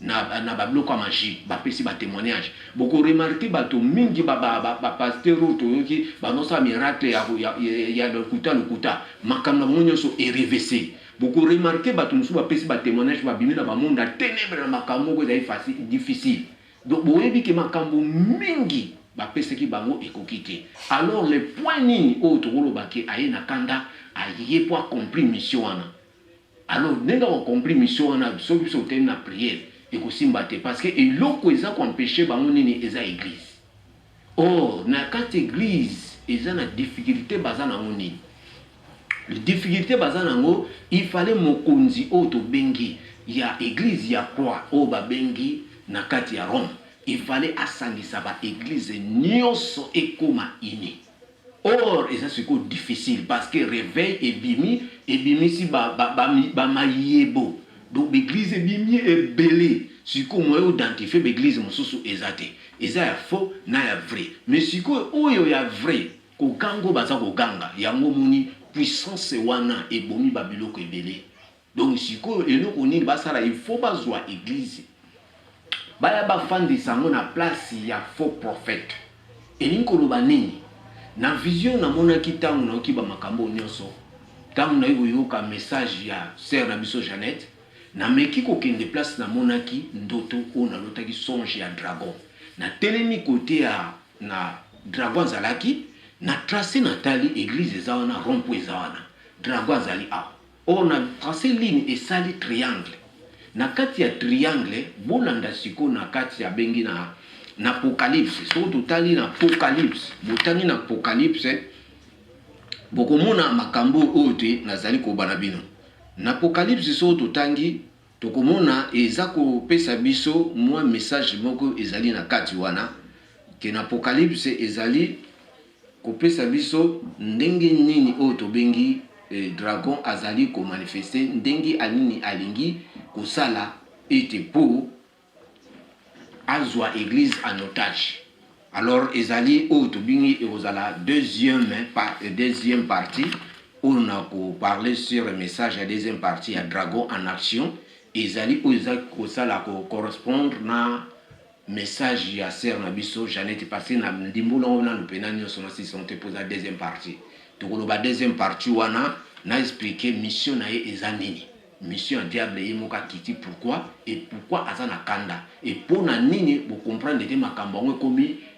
na ba bloc magie ba pesi ba témoignage. Boko remarqué bato mingi ba pasteur to yoki ba nosa miracle ya lokuta makamna monyoso e révessé. Boko remarqué bato musu ba pesi ba témoignage ba bimi na ba monde ténèbres na makambo ko facile difficile. Donc boyebi ke makambo mingi ba pesi ki bango ekokite. Alors le point nini o to kolobaki aye na kanda aye po accomplir mission wana. Alors nenga on accomplir mission wana soki so tena na prière et kosimbate parce que eloko eza ko empêcher bango nini eza église. Or na kati église eza na difficulté bazana nini. Le difficulté bazana ngo il fallait mokonzi o to bengi ya église ya croix o ba bengi na kati ya Rome. Il fallait asangisa ba église nyonso ekoma ini. Or et ça c'est difficile parce que réveil et bimi si ba mayebo. Donc l'église bimi est belé. Si ko moyo identifier l'église mosusu ezate. Eza ya faux na ya vrai. Mais si ko oyo ya vrai ko gango baza ko ganga yango moni puissance wana e bomi babiloko ebele. Donc si ko eloko nini basala il faut bazwa église. Baya bafandisa ngo na place ya faux prophète. Elinko loba nini? Na vision na mona kitangu na okiba makambo nyonso. Tangu na yoka message ya sœur na biso Jeannette, na meki ko kende place na monaki ndoto o na lotaki songe ya dragon. Na telemi côté ya na dragon zalaki, na tracé natali église ezawana rompo ezawana. Dragon zali a. O na tracé ligne et sali triangle. Na kati ya triangle bolanda siko na kati ya bengi na Apocalypse. So totali na Apocalypse. Botani na Apocalypse. Bokomona makambo ote nazali ko banabino. Na Apocalypse so totangi tokomona eza ko pesa biso moi message moko ezali na kati wana ke na Apocalypse ezali ko pesa biso ndenge nini oto bengi dragon azali ko manifester ndenge alini alingi kosala ete pour azwa église en otage. Alors ezali oto bingi ezala deuxième partie où on a parlé sur le message à deuxième partie à dragon en action. Ezali oza kosala ko correspondre na message ya sœur na biso Jeannette passé na ndimbola ona lupenani so na si santé pour la deuxième partie. Donc la deuxième partie wana na expliquer mission na ye ezanini. Mission à diable yemoka kiti pourquoi et pourquoi azana kanda et pour na nini vous comprendre que makambo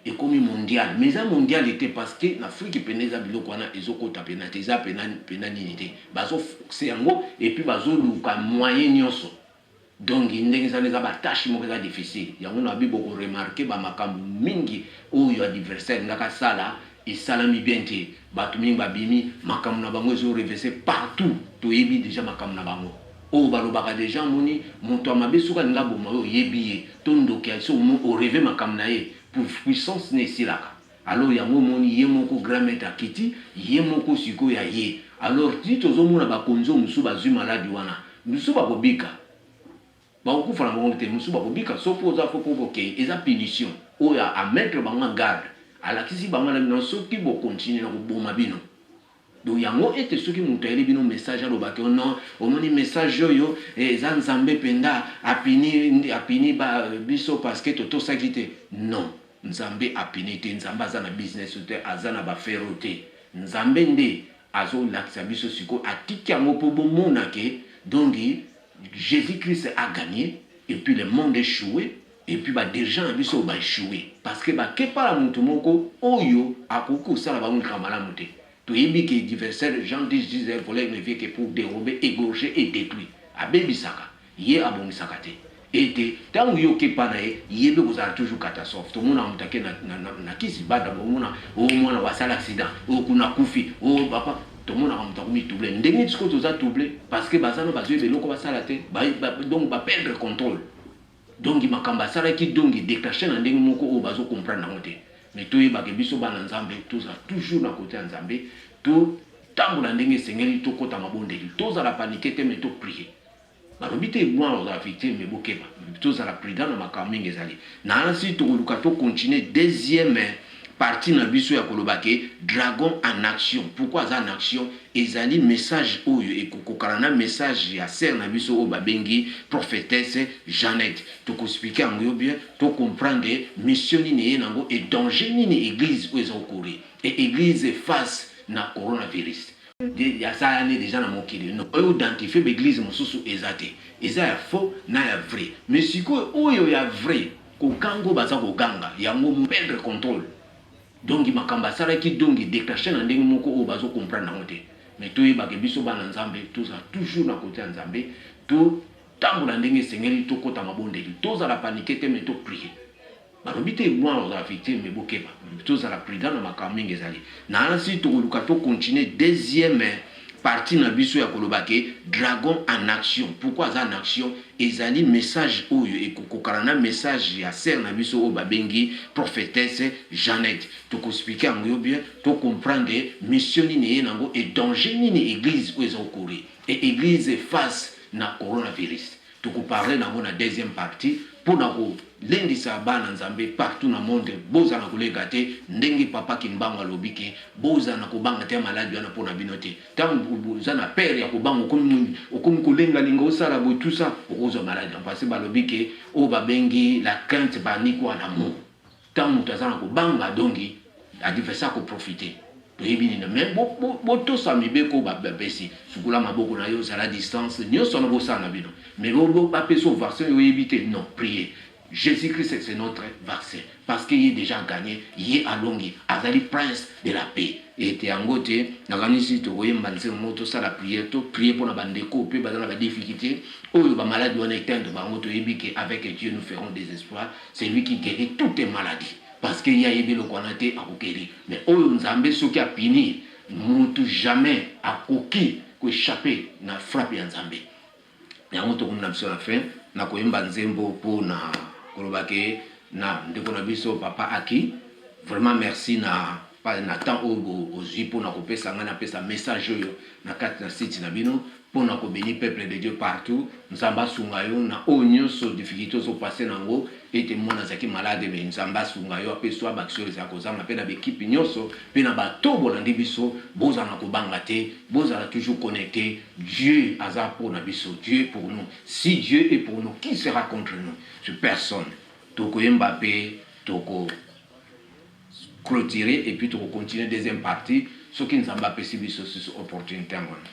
ekomi mondial mais ça mondial était parce que na Afrique peneza biloko wana ezoko tapena teza pena nini te bazo c'est yango et puis bazo luka moyen nyonso donc ndenge ça les abattaches mo ka difficile yango na bibo ko remarquer ba makambo mingi oyo adversaire ngaka sala et salami bien te batu mingi babimi makambo na bango ezo reverser partout to yebi déjà makambo na bango. Oh balobaka déjà moni moto amabesuka nga boma yo yebiye tondo ke so o rêver makamna ye pour puissance ne silaka. Alors yango moni yemoko grand-mère akiti yemoko siko ya ye. Alors ti tozo mona ba konzo musu bazui maladi wana musu ba kobika ba okufa na bango te musu ba kobika so poza fo provoquer eza punition o ya a mettre bango en garde ala kisi bango na bino soki bo continuer na koboma bino. Donc yango ete soki mutu ayeli bino message alobaki non omoni message oyo eza nzambe penda apini ba biso parce que totosaki te. Non, nzambe apini te, nzambe aza na business te, aza na bafere te. Nzambe nde azolakisa biso siko atiki yango po bomona ke donc Jésus-Christ a gagné et puis le monde échoué et puis ba des gens biso ba échoué parce que ba kepa la mutu moko oyo akoki osala bango kamalamu te. To yebi que diversaires gens disent voler ne vient que pour dérober, égorger et détruire. Abebisaka, ye abomisaka te. Et tant yo kepa na ye be kozala toujours catastrophe. To mona mutake na kisi bada mona o mona wasala accident, o kuna kufi, o papa to mona mutako mi doublé. Ndenge tiko toza doublé parce que bazana bazwe beloko basala te, donc ba perdre contrôle. Donc makamba sala ki donc déclencher na ndenge moko o bazo comprendre na moté. mais toyebaka biso bana nzambe tozala toujours na côté ya nzambe totambola ndenge esengeli tokɔta mabondeli tozala panike te mais toprie balobi te mwana ozala victime mais bokeba tozala prudent na makambo mingi ezali nansi tokoluka tocontinue deuxième partie na biso ya koloba ke dragon en action. Pourquoi aza en action? Ezali message oyo ekokokana na message ya sœur na biso oyo babengi prophétesse Jeannette. Tokoexplique yango yo bien, to comprendre mission nini ye nango et danger nini église oyo eza okourir. Et église face na coronavirus. Ya ça ane déjà na mokili. No oyo identifier l'église mosusu eza te. Eza ya faux na ya vrai. Mais sikoyo oyo ya vrai kokango baza koganga yango perdre contrôle. Donc makamba sala ki dongi déclencher na ndenge moko o bazo comprendre nango te mais toyebaka biso bana nzambe tozala toujours na côté ya nzambe totambola ndenge esengeli tokɔta mabondeli tozala panike te mais toprie balobi te mwana ozala victime mais bokeba tozala prudent na makambo mingi ezali nansi tokoluka tocontinue deuxième partie na biso ya koloba ke dragon en action. Pourquoi aza en action? Ezali message oyo ekokokana na message ya sœur na biso oyo babengi prophétesse Jeannette. Tokoexplique yango yo bien, to comprendre mission nini ye nango et danger nini église oyo eza okourir. Et église face na coronavirus. Tokoparler nango na deuxième partie pour na kolendisa bana nzambe partout na monde boza na kolega te ndenge papa kimbango alobi ke boza na kobanga te maladi wana pona bino te tango boza na père ya kobanga okomi kolenga linga osala boy tout ça okozwa maladi parce que balobi ke o babengi la crainte panique wana mo tango moto na kobanga dongi adversaire ko profiter toyebi nini même botosa mibeko bapesi sukula maboko na yo ozala distance nyonso na bosala na bino mais bapesa o vaccin oyebi te non prier Jésus-Christ c'est notre vaccin parce qu'il est déjà gagné il est alongi azali prince de la paix et te yango te nakanisi tokoyemba nzembo moko tosala prière to prier mpona bandeko mpe baza na badifficulté oyo bamaladi wana etendre bango toyebi ke avec Dieu nous ferons des espoirs. C'est lui qui guérit toutes les maladies parce qu'il y a yebi lokoanate akokeri mais oyo nzambe soki apinir mutu jamais akoki koéchapper na frappe ya nzambe yango tokomona biso na fin na koyemba nzembo mpona koloba ke na ndeko na biso papa Aki vraiment merci na temps oyo ozwi mpona kopesa ngai napesa message oyo na kati na site na bino mpona kobéni peuple de Dieu partout nzambe asunga yo na oyo nyonso difficulté ozopase nango ete mwana azalaki malade me nzambe asunga yo apeswa baction ezala kozanga mpe na baekipe nyonso mpe na bato bolandi biso bozala na kobanga te bozala toujours connecté. Dieu aza mpona biso, Dieu est pour nous. Si Dieu est pour nous, qui sera contre nous? Sur personne. Tokoyemba mpe toko clôturer et puis toko continuer deuxième partie ce qui nzambe apesi biso sur opportunité ngona.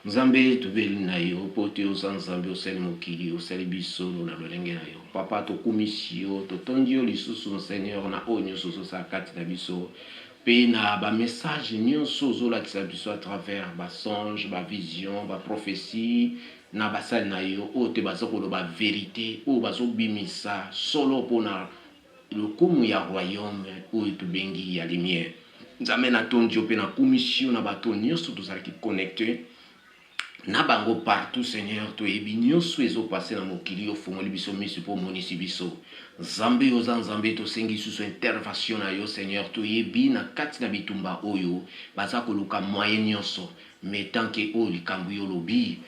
Nzambe tubeli na yo pote oza nzambe osali mokili osali biso na lolenge na yo papa tokumisi yo totondi yo lisusu Seigneur na oyo nyonso ozosala kati na biso mpe na bamessage nyonso ozolakisa biso à travers basonge bavision baprophétie na basali na yo oyo te baza koloba vérité oyo bazobimisa solo mpona lokumu ya royaume oyo tobengi ya lumière nzambe na tondi yo mpe na commission na bato nyonso tozalaki connecté na bango partout Seigneur toyebi nyonso ezopase na mokili ofungoli biso miso mpo omonisi biso nzambe oza nzambe tosengi susu intervention na yo Seigneur toyebi na kati na bitumba oyo baza koluka moyen nyonso mais tant que oyo likambo yo lobi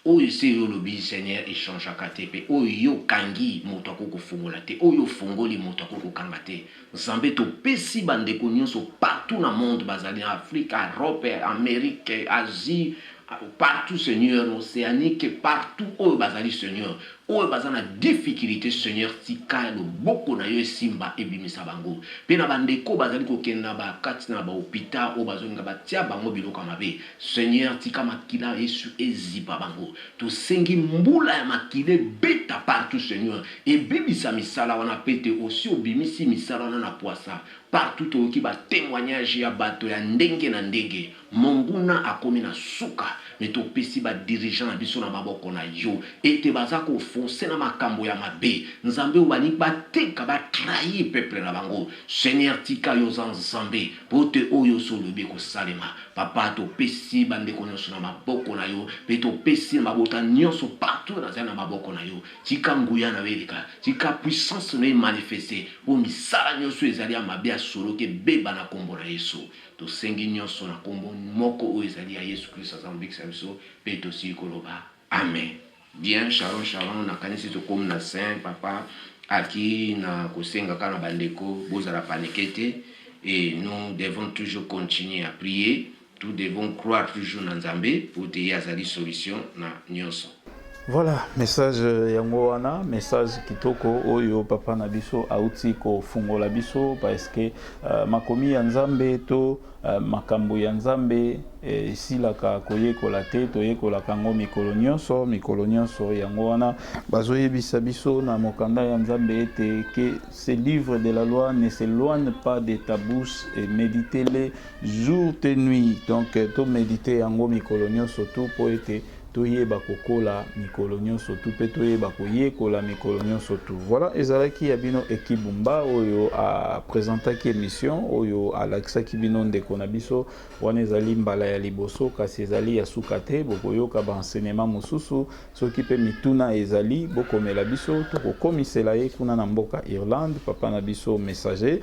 oyo se yo lobi Seigneur échangeaka te mpe oyo yo kangi moto akokofungola te oyo ofungoli moto akokokanga te nzambe topesi bandeko nyonso partout na monde bazali na Afrique Europe Amérique Asie partout Seigneur Océanique partout oyo bazali Seigneur oyo baza na difficulté Seigneur tika loboko na yo esimba ebimisa bango mpe na bandeko bazali kokenda bakati na bahôpital oyo bazolinga batia bango biloko mabe Seigneur tika makila Yesu ezipa bango tosengi mbula ya makile beta partout Seigneur ebimisa misala wana pete osi obimisi misala wana na poisa partout oyoki batémoignage ya bato ya ndenge na ndenge monguna akomi na suka me topesi badirigeant na biso na maboko na yo ete baza kofonse na makambo ya mabe nzambe oyo balingi bateka batrahir peuple na bango Seigneur tika yo za nzambe po te oyo solobi ekosalema papa topesi bandeko nyonso na maboko na yo mpe topesi na mabota nyonso partout nazali na maboko na yo tika nguya na weleka tika puissance na emanifeste po misala nyonso ezali ya mabe ya soloke beba na kombo na Yesu tosengi nyonso na kombo moko oyo ezali ya Yesu Kristo aza mobikisa biso mpe tosili koloba amen. Bien, shalom nakanisi tokomi na saint papa aki na kosenga kana bandeko bozala panikete et nous devons toujours continuer à prier, nous devons croire toujours na Nzambe pour te yazali solution na nyonso. Voilà, message yango wana, message kitoko oyo papa na biso auti ko fungola biso parce que makomi ya Nzambe to makambo ya Nzambe esilaka koyekola te toyekolaka ngo mikolo nyonso yango wana bazoyebisa biso na mokanda ya Nzambe ete que ces livres de la loi ne s'éloignent pas de ta bouche et méditez-les jour et nuit. Donc to méditer yango mikolo nyonso tout po ete toyeba kokola mikolo nyonso tu pe toyeba koyekola mikolo nyonso tu. Voilà ezalaki ya bino ekibumba oyo a présentaki émission oyo alakisaki bino ndeko na biso wana ezali mbala ya liboso kasi ezali ya suka te bokoyoka baenseignement mosusu soki pe mituna ezali bokomela biso tokokomisela ye kuna na mboka Irlande papa na biso messager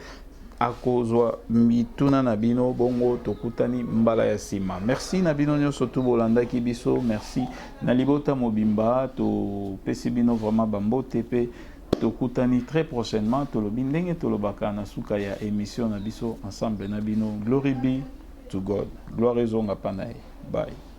akozwa mituna na bino bongo tokutani mbala ya sima. Merci na bino nyonso tu bolandaki biso, merci na libota mobimba to pesi bino vraiment bambote pe tokutani très prochainement tolobi ndenge tolobaka na suka ya émission na biso ensemble na bino. Glory be to God. Gloire ezonga panaye. Bye.